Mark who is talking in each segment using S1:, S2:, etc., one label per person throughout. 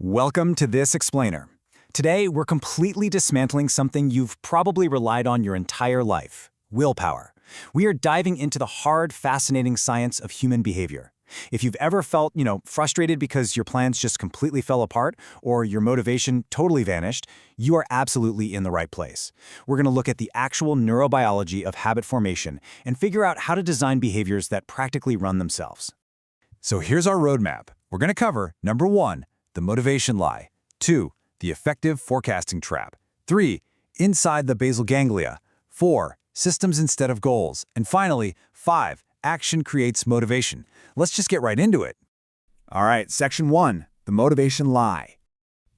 S1: Welcome to This Explainer. Today, we're completely dismantling something you've probably relied on your entire life: willpower. We are diving into the hard, fascinating science of human behavior. If you've ever felt, frustrated because your plans just completely fell apart or your motivation totally vanished, you are absolutely in the right place. We're going to look at the actual neurobiology of habit formation and figure out how to design behaviors that practically run themselves. So here's our roadmap. We're going to cover number 1, the motivation lie; 2, the affective forecasting trap; 3, inside the basal ganglia; 4, systems instead of goals; and finally, 5, action creates motivation. Let's just get right into it. All right, section 1, the motivation lie.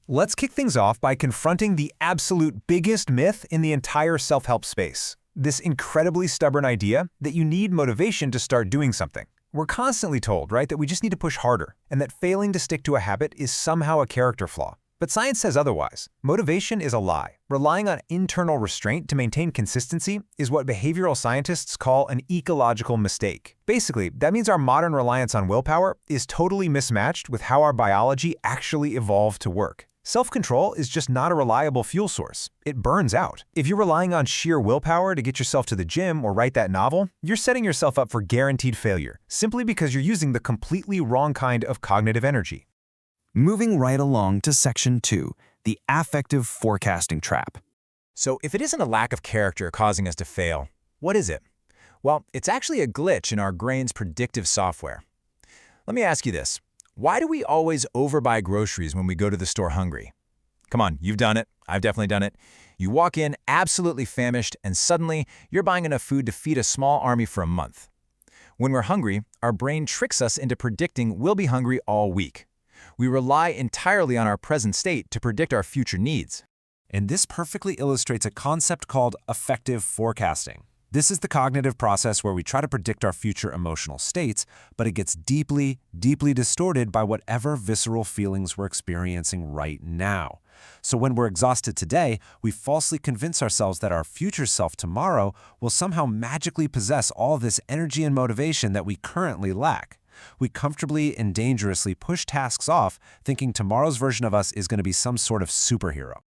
S2: Let's kick things off by confronting the absolute biggest myth in the entire self-help space. This incredibly stubborn idea that you need motivation to start doing something. We're constantly told, right, that we just need to push harder, and that failing to stick to a habit is somehow a character flaw. But science says otherwise. Motivation is a lie. Relying on internal restraint to maintain consistency is what behavioral scientists call an ecological mistake. Basically, that means our modern reliance on willpower is totally mismatched with how our biology actually evolved to work. Self-control is just not a reliable fuel source. It burns out. If you're relying on sheer willpower to get yourself to the gym or write that novel, you're setting yourself up for guaranteed failure, simply because you're using the completely wrong kind of cognitive energy.
S1: Moving right along to section 2, the affective forecasting trap.
S3: So if it isn't a lack of character causing us to fail, what is it? Well, it's actually a glitch in our brain's predictive software. Let me ask you this. Why do we always overbuy groceries when we go to the store hungry? Come on, you've done it. I've definitely done it. You walk in absolutely famished, and suddenly you're buying enough food to feed a small army for a month. When we're hungry, our brain tricks us into predicting we'll be hungry all week. We rely entirely on our present state to predict our future needs.
S4: And this perfectly illustrates a concept called affective forecasting. This is the cognitive process where we try to predict our future emotional states, but it gets deeply, deeply distorted by whatever visceral feelings we're experiencing right now. So when we're exhausted today, we falsely convince ourselves that our future self tomorrow will somehow magically possess all this energy and motivation that we currently lack. We comfortably and dangerously push tasks off, thinking tomorrow's version of us is going to be some sort of superhero.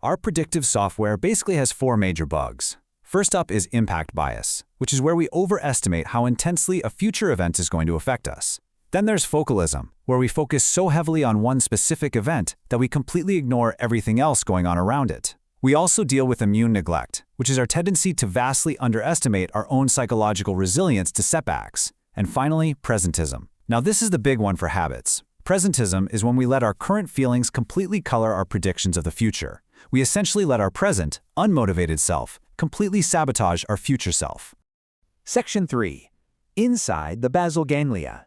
S1: Our predictive software basically has 4 major bugs. First up is impact bias, which is where we overestimate how intensely a future event is going to affect us. Then there's focalism, where we focus so heavily on one specific event that we completely ignore everything else going on around it. We also deal with immune neglect, which is our tendency to vastly underestimate our own psychological resilience to setbacks. And finally, presentism. Now this is the big one for habits. Presentism is when we let our current feelings completely color our predictions of the future. We essentially let our present, unmotivated self completely sabotage our future self.
S3: Section 3. Inside the basal ganglia.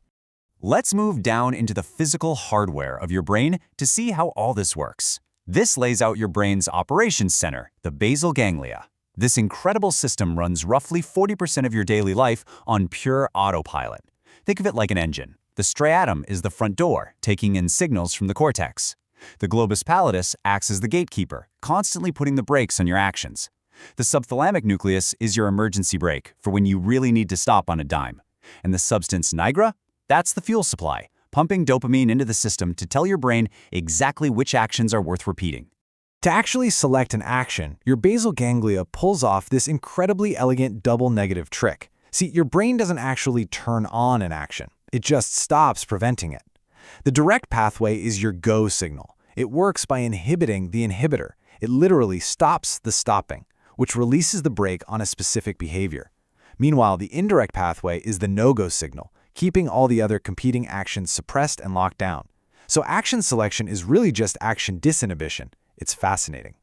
S1: Let's move down into the physical hardware of your brain to see how all this works. This lays out your brain's operations center, the basal ganglia. This incredible system runs roughly 40% of your daily life on pure autopilot. Think of it like an engine. The striatum is the front door, taking in signals from the cortex. The globus pallidus acts as the gatekeeper, constantly putting the brakes on your actions. The subthalamic nucleus is your emergency brake for when you really need to stop on a dime. And the substance nigra? That's the fuel supply, pumping dopamine into the system to tell your brain exactly which actions are worth repeating.
S2: To actually select an action, your basal ganglia pulls off this incredibly elegant double negative trick. See, your brain doesn't actually turn on an action. It just stops preventing it. The direct pathway is your go signal. It works by inhibiting the inhibitor. It literally stops the stopping, which releases the brake on a specific behavior. Meanwhile, the indirect pathway is the no-go signal, keeping all the other competing actions suppressed and locked down. So action selection is really just action disinhibition. It's fascinating.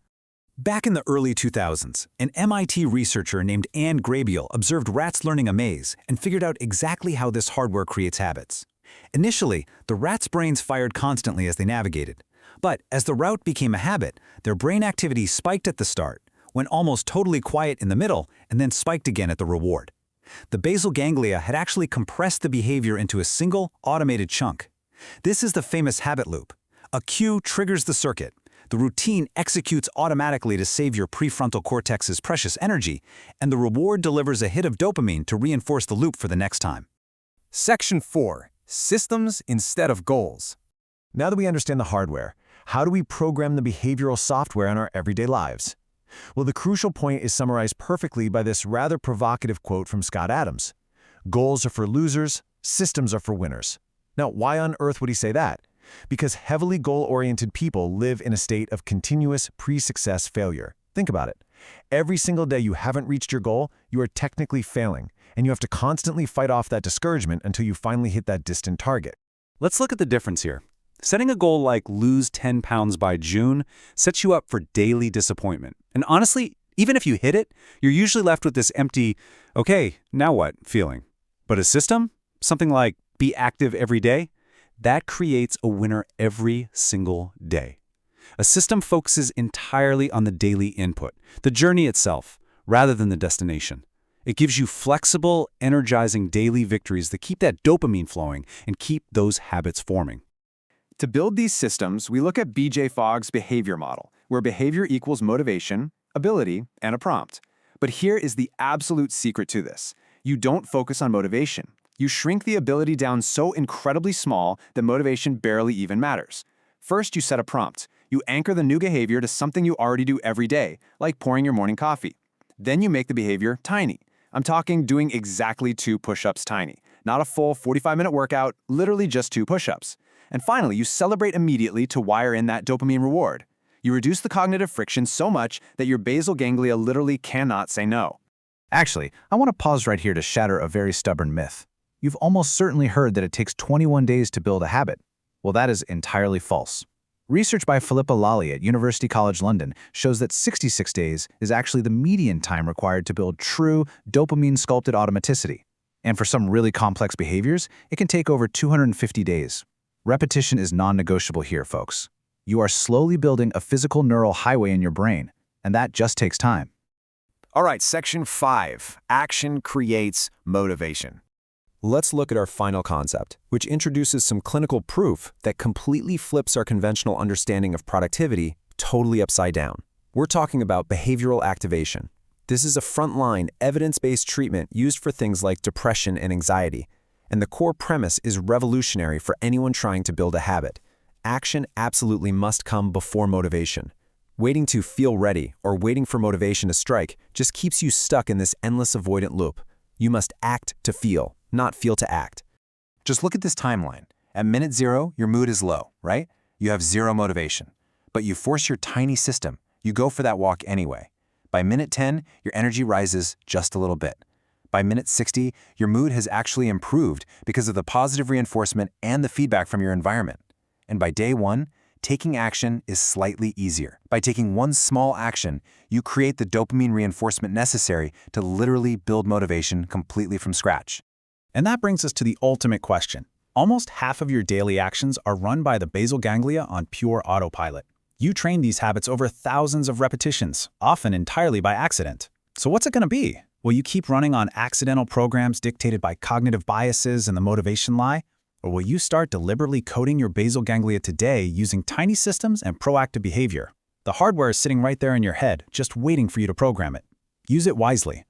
S1: Back in the early 2000s, an MIT researcher named Anne Grabiel observed rats learning a maze and figured out exactly how this hardware creates habits. Initially, the rats' brains fired constantly as they navigated. But as the route became a habit, their brain activity spiked at the start, went almost totally quiet in the middle, and then spiked again at the reward. The basal ganglia had actually compressed the behavior into a single, automated chunk. This is the famous habit loop. A cue triggers the circuit. The routine executes automatically to save your prefrontal cortex's precious energy, and the reward delivers a hit of dopamine to reinforce the loop for the next time.
S2: Section 4. Systems instead of goals. Now that we understand the hardware, how do we program the behavioral software in our everyday lives? Well, the crucial point is summarized perfectly by this rather provocative quote from Scott Adams. Goals are for losers, systems are for winners. Now, why on earth would he say that? Because heavily goal-oriented people live in a state of continuous pre-success failure. Think about it. Every single day you haven't reached your goal, you are technically failing, and you have to constantly fight off that discouragement until you finally hit that distant target.
S5: Let's look at the difference here. Setting a goal like lose 10 pounds by June sets you up for daily disappointment. And honestly, even if you hit it, you're usually left with this empty, okay, now what feeling. But a system, something like be active every day, that creates a winner every single day. A system focuses entirely on the daily input, the journey itself, rather than the destination. It gives you flexible, energizing daily victories that keep that dopamine flowing and keep those habits forming.
S6: To build these systems, we look at B.J. Fogg's behavior model, where behavior equals motivation, ability, and a prompt. But here is the absolute secret to this. You don't focus on motivation. You shrink the ability down so incredibly small that motivation barely even matters. First, you set a prompt. You anchor the new behavior to something you already do every day, like pouring your morning coffee. Then you make the behavior tiny. I'm talking doing exactly 2 push-ups tiny, not a full 45-minute workout, literally just 2 push-ups. And finally, you celebrate immediately to wire in that dopamine reward. You reduce the cognitive friction so much that your basal ganglia literally cannot say no.
S1: Actually, I want to pause right here to shatter a very stubborn myth. You've almost certainly heard that it takes 21 days to build a habit. Well, that is entirely false. Research by Philippa Lally at University College London shows that 66 days is actually the median time required to build true dopamine-sculpted automaticity. And for some really complex behaviors, it can take over 250 days. Repetition is non-negotiable here, folks. You are slowly building a physical neural highway in your brain, and that just takes time.
S2: All right, section 5, action creates motivation. Let's look at our final concept, which introduces some clinical proof that completely flips our conventional understanding of productivity totally upside down. We're talking about behavioral activation. This is a frontline, evidence-based treatment used for things like depression and anxiety, and the core premise is revolutionary for anyone trying to build a habit. Action absolutely must come before motivation. Waiting to feel ready or waiting for motivation to strike just keeps you stuck in this endless avoidant loop. You must act to feel, not feel to act.
S6: Just look at this timeline. At minute 0, your mood is low, right? You have 0 motivation. But you force your tiny system. You go for that walk anyway. By minute 10, your energy rises just a little bit. By minute 60, your mood has actually improved because of the positive reinforcement and the feedback from your environment. And by day 1, taking action is slightly easier. By taking one small action, you create the dopamine reinforcement necessary to literally build motivation completely from scratch.
S1: And that brings us to the ultimate question. Almost half of your daily actions are run by the basal ganglia on pure autopilot. You train these habits over thousands of repetitions, often entirely by accident. So what's it going to be? Will you keep running on accidental programs dictated by cognitive biases and the motivation lie? Or will you start deliberately coding your basal ganglia today using tiny systems and proactive behavior? The hardware is sitting right there in your head, just waiting for you to program it. Use it wisely.